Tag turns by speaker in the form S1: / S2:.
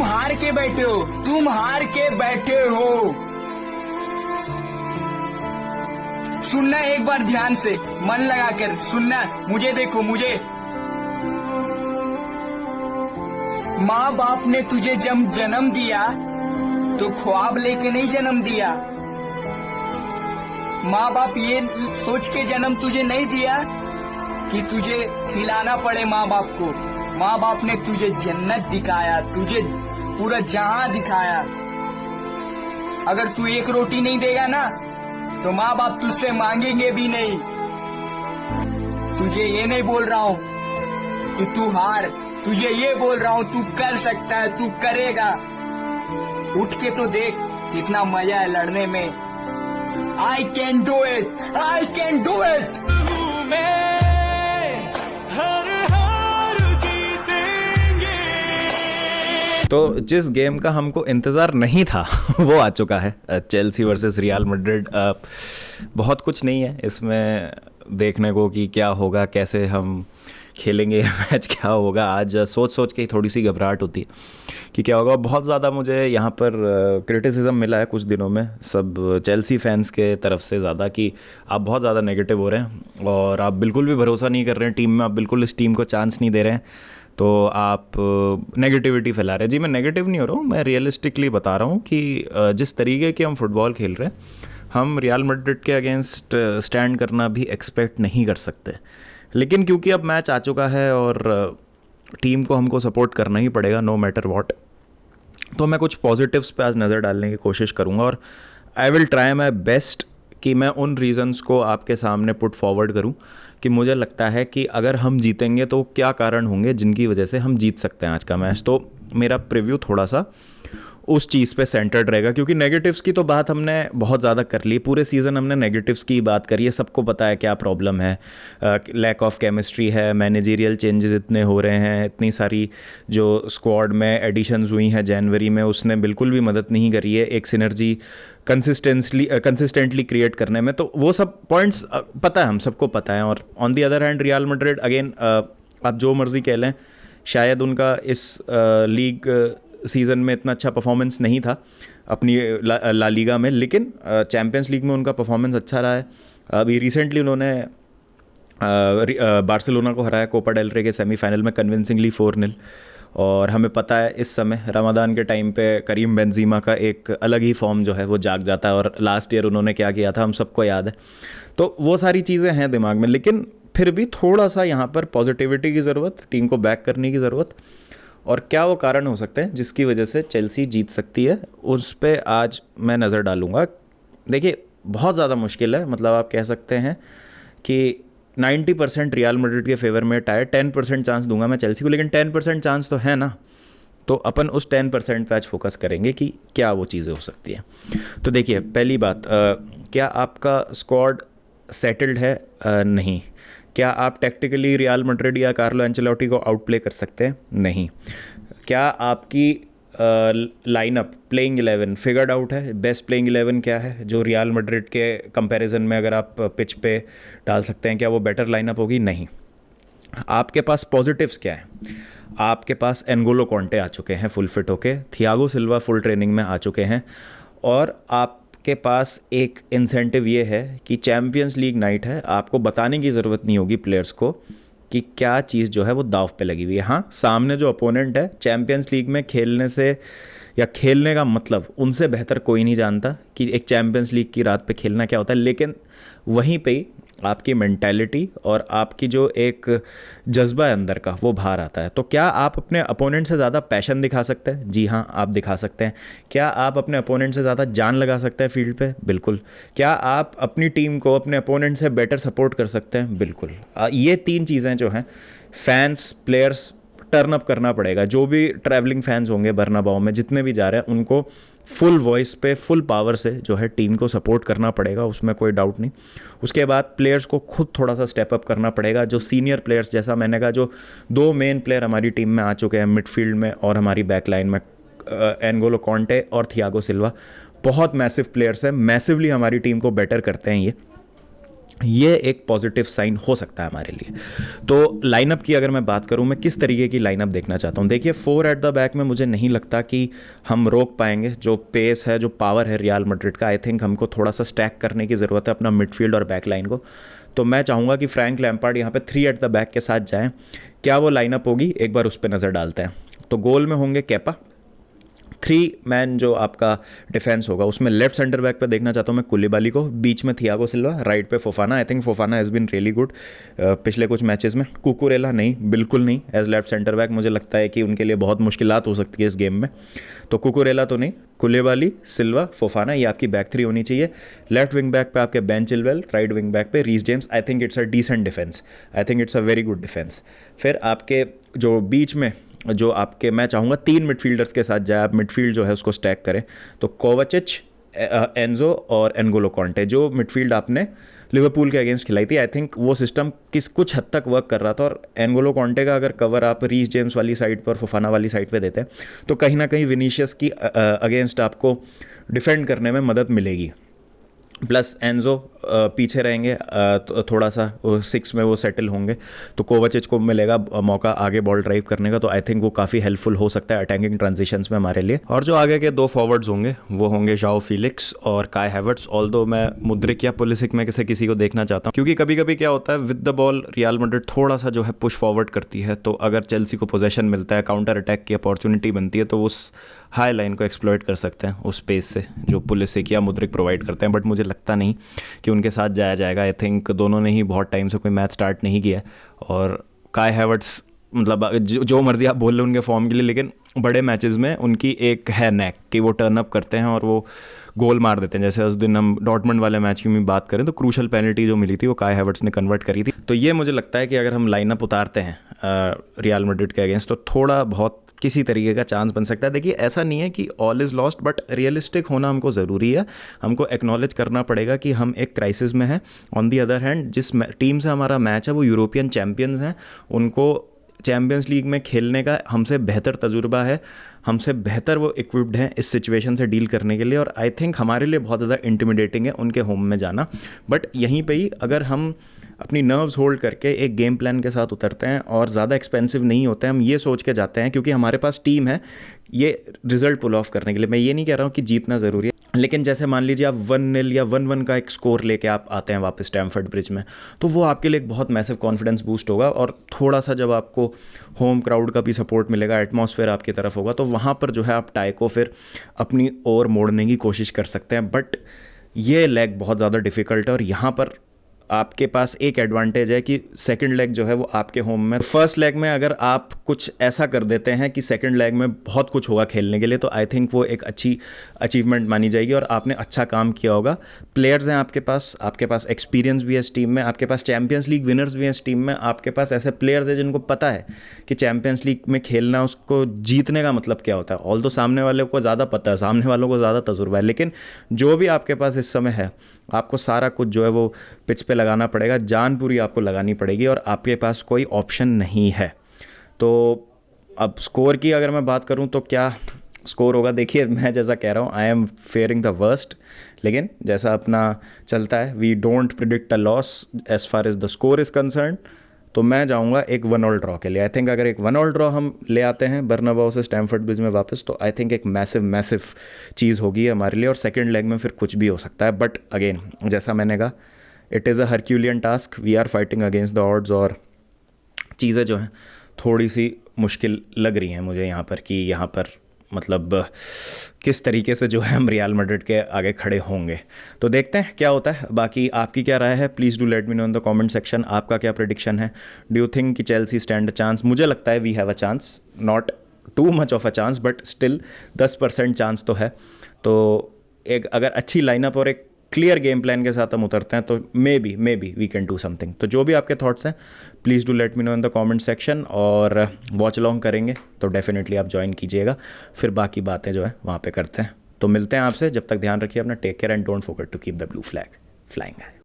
S1: तुम हार के बैठे हो, तुम हार के बैठे हो। सुनना एक बार ध्यान से, मन लगाकर सुनना, मुझे देखो, मुझे। माँ बाप ने तुझे जब जन्म दिया तो ख्वाब लेके नहीं जन्म दिया। माँ बाप ये सोच के जन्म तुझे नहीं दिया कि तुझे खिलाना पड़े माँ बाप को। माँ बाप ने तुझे जन्नत दिखाया, तुझे पूरा जहां दिखाया। अगर तू एक रोटी नहीं देगा ना तो माँ बाप तुझसे मांगेंगे भी नहीं। तुझे ये नहीं बोल रहा हूँ कि तू हार, तुझे ये बोल रहा हूँ तू कर सकता है, तू करेगा। उठ के तो देख कितना मजा है लड़ने में। I can do it, I can do it.
S2: तो जिस गेम का हमको इंतज़ार नहीं था वो आ चुका है, चेल्सी वर्सेस रियल मैड्रिड। बहुत कुछ नहीं है इसमें देखने को कि क्या होगा, कैसे हम खेलेंगे मैच, क्या होगा। आज सोच के ही थोड़ी सी घबराहट होती है कि क्या होगा। बहुत ज़्यादा मुझे यहाँ पर क्रिटिसिज्म मिला है कुछ दिनों में, सब चेल्सी फैंस के तरफ से ज़्यादा, कि आप बहुत ज़्यादा नेगेटिव हो रहे हैं और आप बिल्कुल भी भरोसा नहीं कर रहे हैं टीम में, आप बिल्कुल इस टीम को चांस नहीं दे रहे हैं, तो आप नेगेटिविटी फैला रहे हैं। जी मैं नेगेटिव नहीं हो रहा हूँ, मैं रियलिस्टिकली बता रहा हूँ कि जिस तरीके के हम फुटबॉल खेल रहे हैं, हम रियल मैड्रिड के अगेंस्ट स्टैंड करना भी एक्सपेक्ट नहीं कर सकते। लेकिन क्योंकि अब मैच आ चुका है और टीम को हमको सपोर्ट करना ही पड़ेगा नो मैटर व्हाट, तो मैं कुछ पॉजिटिव्स पे आज नज़र डालने की कोशिश करूँगा और I will try my best कि मैं उन रीज़न्स को आपके सामने पुट फॉरवर्ड करूँ कि मुझे लगता है कि अगर हम जीतेंगे तो क्या कारण होंगे जिनकी वजह से हम जीत सकते हैं आज का मैच। तो मेरा प्रीव्यू थोड़ा सा उस चीज़ पे सेंटर्ड रहेगा, क्योंकि नेगेटिव्स की तो बात हमने बहुत ज़्यादा कर ली, पूरे सीज़न हमने नेगेटिव्स की बात करी है, सबको पता है क्या प्रॉब्लम है, लैक ऑफ केमिस्ट्री है, मैनेजरियल चेंजेस इतने हो रहे हैं, इतनी सारी जो स्क्वाड में एडिशंस हुई हैं जनवरी में उसने बिल्कुल भी मदद नहीं करी है एक सिनर्जी कंसिस्टेंटली क्रिएट करने में। तो वो सब पॉइंट्स पता है, हम सबको पता है। और on the other hand real Madrid again, आप जो मर्ज़ी कह लें, शायद उनका इस लीग सीज़न में इतना अच्छा परफॉर्मेंस नहीं था अपनी ला लीगा में, लेकिन चैम्पियंस लीग में उनका परफॉर्मेंस अच्छा रहा है। अभी रिसेंटली उन्होंने बार्सिलोना को हराया कोपा डेल रे के सेमीफाइनल में कन्विंसिंगली 4-0। और हमें पता है इस समय रमज़ान के टाइम पे करीम बेंजीमा का एक अलग ही फॉर्म जो है वो जाग जाता है, और लास्ट ईयर उन्होंने क्या किया था हम सबको याद है। तो वो सारी चीज़ें हैं दिमाग में, लेकिन फिर भी थोड़ा सा यहाँ पर पॉजिटिविटी की ज़रूरत, टीम को बैक करने की ज़रूरत, और क्या वो कारण हो सकते हैं जिसकी वजह से चेल्सी जीत सकती है, उस पर आज मैं नज़र डालूँगा। देखिए बहुत ज़्यादा मुश्किल है, मतलब आप कह सकते हैं कि 90% रियल मैड्रिड के फेवर में टायर, 10% चांस दूंगा मैं चेल्सी को, लेकिन 10% चांस तो है ना, तो अपन उस 10% पे आज फोकस करेंगे कि क्या वो चीज़ें हो सकती हैं। तो देखिए पहली बात, क्या आपका स्क्वाड सेटल्ड है? नहीं। क्या आप टैक्टिकली रियल मैड्रिड या कार्लो एंचेलोटी को आउटप्ले कर सकते हैं? नहीं। क्या आपकी लाइनअप, प्लेइंग 11 फिगर्ड आउट है? बेस्ट प्लेइंग 11 क्या है जो रियल मैड्रिड के कंपैरिजन में अगर आप पिच पे डाल सकते हैं, क्या वो बेटर लाइनअप होगी? नहीं। आपके पास पॉजिटिव्स क्या है? आपके पास एनगोलो कॉन्टे आ चुके हैं फुल फिट होके, थियागो सिल्वा फुल ट्रेनिंग में आ चुके हैं, और आपके पास एक इंसेंटिव ये है कि चैम्पियंस लीग नाइट है, आपको बताने की ज़रूरत नहीं होगी प्लेयर्स को कि क्या चीज़ जो है वो दाव पे लगी हुई है। हाँ, सामने जो अपोनेंट है चैम्पियंस लीग में खेलने से या खेलने का मतलब उनसे बेहतर कोई नहीं जानता कि एक चैम्पियंस लीग की रात पे खेलना क्या होता है, लेकिन वहीं पे ही आपकी मेंटालिटी और आपकी जो एक जज्बा है अंदर का वो बाहर आता है। तो क्या आप अपने अपोनेंट से ज़्यादा पैशन दिखा सकते हैं? जी हाँ, आप दिखा सकते हैं। क्या आप अपने अपोनेंट से ज़्यादा जान लगा सकते हैं फील्ड पे? बिल्कुल। क्या आप अपनी टीम को अपने अपोनेंट से बेटर सपोर्ट कर सकते हैं? बिल्कुल। ये तीन चीज़ें जो हैं फैंस, प्लेयर्स टर्न अप करना पड़ेगा। जो भी ट्रैवलिंग फैंस होंगे बर्नाबाउ में, जितने भी जा रहे हैं, उनको फुल वॉइस पे फुल पावर से जो है टीम को सपोर्ट करना पड़ेगा, उसमें कोई डाउट नहीं। उसके बाद प्लेयर्स को खुद थोड़ा सा स्टेप अप करना पड़ेगा। जो सीनियर प्लेयर्स, जैसा मैंने कहा, जो दो मेन प्लेयर हमारी टीम में आ चुके हैं मिडफील्ड में और हमारी बैक लाइन में, एनगोलो कॉन्टे और थियागो सिल्वा, बहुत मैसिव प्लेयर्स हैं, मैसिवली हमारी टीम को बेटर करते हैं ये। ये एक पॉजिटिव साइन हो सकता है हमारे लिए। तो लाइनअप की अगर मैं बात करूं, मैं किस तरीके की लाइनअप देखना चाहता हूं। देखिए 4 एट द बैक में मुझे नहीं लगता कि हम रोक पाएंगे। जो पेस है, जो पावर है रियल मैड्रिड का, आई थिंक हमको थोड़ा सा स्टैक करने की ज़रूरत है अपना मिडफील्ड और बैक लाइन को। तो मैं चाहूँगा कि फ्रैंक लैम्पार्ड यहाँ पे 3 एट द बैक के साथ जाएँ। क्या वो लाइनअप होगी, एक बार उस पर नज़र डालते हैं। तो गोल में होंगे केपा, 3 मैन जो आपका डिफेंस होगा उसमें लेफ्ट सेंटर बैक पे देखना चाहता हूँ मैं कुलिबाली को, बीच में थियागो सिल्वा, राइट पे Fofana. I think Fofana has been really good पिछले कुछ मैचेस में। कुकुरेला नहीं, बिल्कुल नहीं एज लेफ्ट सेंटर बैक, मुझे लगता है कि उनके लिए बहुत मुश्किलात हो सकती है इस गेम में। तो कुकुरेला तो नहीं, कुलिबाली, सिल्वा, फोफाना, ये आपकी बैक 3 होनी चाहिए। लेफ्ट विंग बैक पे आपके Ben Chilwell, right wing back पे Reece James. I think it's a decent defence, I think it's a very good defence. फिर आपके जो बीच में जो आपके, मैं चाहूँगा 3 मिडफील्डर्स के साथ जाए, आप मिडफील्ड जो है उसको स्टैक करें। तो कोवाचिच, एंजो और एनगोलो कॉन्टे, जो मिडफील्ड आपने लिवरपूल के अगेंस्ट खिलाई थी, आई थिंक वो सिस्टम कुछ हद तक वर्क कर रहा था। और एनगोलो कॉन्टे का अगर कवर आप रीस जेम्स वाली साइड पर, फोफाना वाली साइड पे देते हैं तो कहीं ना कहीं विनीशियस की अगेंस्ट आपको डिफेंड करने में मदद मिलेगी। प्लस एंजो पीछे रहेंगे, तो थोड़ा सा 6 में वो सेटल होंगे, तो कोवाचिच को मिलेगा मौका आगे बॉल ड्राइव करने का। तो आई थिंक वो काफ़ी हेल्पफुल हो सकता है अटैकिंग ट्रांजिशंस में हमारे लिए। और जो आगे के 2 फॉरवर्ड्स होंगे वो होंगे जाओ फिलिक्स और काय हैवर्ट्स। ऑल्दो मैं मुद्रिक या पुलिसिक में किसी को देखना चाहता हूँ, क्योंकि कभी कभी क्या होता है with the ball real Madrid थोड़ा सा जो है पुश फॉरवर्ड करती है। तो अगर चेल्सी को पोजेशन मिलता है, काउंटर अटैक की अपॉर्चुनिटी बनती है, तो उस हाई लाइन को एक्सप्लॉइट कर सकते हैं उस स्पेस से जो पुलिसिक या मुद्रिक प्रोवाइड करते हैं। बट मुझे लगता नहीं कि उनके साथ जाया जाएगा। आई थिंक दोनों ने ही बहुत टाइम से कोई मैच स्टार्ट नहीं किया, और काय हैवर्ट्स मतलब जो मर्जी आप बोल लो उनके फॉर्म के लिए, लेकिन बड़े मैचेस में उनकी एक है नैक कि वो टर्न अप करते हैं और वो गोल मार देते हैं। जैसे उस दिन हम डॉर्टमंड वाले मैच की भी बात करें तो क्रूशल पेनल्टी जो मिली थी वो काय हैवर्ट्स ने कन्वर्ट करी थी। तो ये मुझे लगता है कि अगर हम लाइनअप उतारते हैं रियल मैड्रिड के अगेंस्ट तो थोड़ा बहुत किसी तरीके का चांस बन सकता है। देखिए ऐसा नहीं है कि all is lost, but realistic होना हमको ज़रूरी है। हमको एक्नॉलेज करना पड़ेगा कि हम एक क्राइसिस में हैं। ऑन दी अदर हैंड जिस टीम से हमारा मैच है वो यूरोपियन चैम्पियंस हैं, उनको चैम्पियंस लीग में खेलने का हमसे बेहतर तजुर्बा है, हमसे बेहतर वो इक्विप्ड हैं इस सिचुएशन से डील करने के लिए। और आई थिंक हमारे लिए बहुत ज़्यादा इंटिमिडेटिंग है उनके होम में जाना। बट यहीं पे ही अगर हम अपनी नर्व्स होल्ड करके एक गेम प्लान के साथ उतरते हैं और ज़्यादा एक्सपेंसिव नहीं होते हैं, हम ये सोच के जाते हैं क्योंकि हमारे पास टीम है ये रिजल्ट पुल ऑफ करने के लिए। मैं ये नहीं कह रहा हूँ कि जीतना ज़रूरी है, लेकिन जैसे मान लीजिए आप 1-0 या 1-1 का एक स्कोर लेके आप आते हैं वापस स्टैमफर्ड ब्रिज में, तो वो आपके लिए एक बहुत मैसिव कॉन्फिडेंस बूस्ट होगा। और थोड़ा सा जब आपको होम क्राउड का भी सपोर्ट मिलेगा, एटमॉस्फेयर आपकी तरफ होगा, तो वहाँ पर जो है आप टाई को फिर अपनी ओर मोड़ने की कोशिश कर सकते हैं। बट ये लेग बहुत ज़्यादा डिफ़िकल्ट है और यहाँ पर आपके पास एक एडवांटेज है कि सेकंड लेग जो है वो आपके होम में। फर्स्ट लेग में अगर आप कुछ ऐसा कर देते हैं कि सेकंड लेग में बहुत कुछ होगा खेलने के लिए, तो आई थिंक वो एक अच्छी अचीवमेंट मानी जाएगी और आपने अच्छा काम किया होगा। प्लेयर्स हैं आपके पास एक्सपीरियंस भी है इस टीम में, आपके पास चैम्पियंस लीग विनर्स भी हैं इस टीम में, आपके पास ऐसे प्लेयर्स हैं जिनको पता है कि चैम्पियंस लीग में खेलना, उसको जीतने का मतलब क्या होता है। ऑल दो सामने वाले को ज़्यादा पता है, सामने वालों को ज़्यादा तजुर्बा है, लेकिन जो भी आपके पास इस समय है आपको सारा कुछ जो है वो पिच पे लगाना पड़ेगा, जान पूरी आपको लगानी पड़ेगी और आपके पास कोई ऑप्शन नहीं है। तो अब स्कोर की अगर मैं बात करूं तो क्या स्कोर होगा, देखिए मैं जैसा कह रहा हूं I am fairing the worst, लेकिन जैसा अपना चलता है we don't predict a loss as far as the score is concern. तो मैं जाऊंगा एक 1-1 ड्रॉ के लिए। आई थिंक अगर एक 1-1 ड्रॉ हम ले आते हैं बर्नाबाओ से स्टैमफर्ड ब्रिज में वापस, तो आई थिंक एक मैसिव चीज़ होगी हमारे लिए और सेकंड लेग में फिर कुछ भी हो सकता है। बट अगेन जैसा मैंने कहा it is a herculean task, we are fighting against the odds और चीज़ें जो हैं थोड़ी सी मुश्किल लग रही हैं मुझे यहाँ पर कि यहाँ पर मतलब किस तरीके से जो है हम रियल मैड्रिड के आगे खड़े होंगे। तो देखते हैं क्या होता है। बाकी आपकी क्या राय है, please do let me know in the comment section. आपका क्या प्रेडिक्शन है, डू यू थिंक कि चेल्सी स्टैंड अ चांस? मुझे लगता है we have a chance, not too much of a chance but still 10% chance तो है। तो एक अगर अच्छी लाइनअप और एक क्लियर गेम प्लान के साथ हम उतरते हैं तो maybe we can do something. तो जो भी आपके थॉट्स हैं please do let me know in the comment section, और वॉच अलॉन्ग करेंगे तो डेफिनेटली आप ज्वाइन कीजिएगा, फिर बाकी बातें जो है वहाँ पे करते हैं। तो मिलते हैं आपसे, जब तक ध्यान रखिए अपना, take care and don't forget to keep the blue flag flying.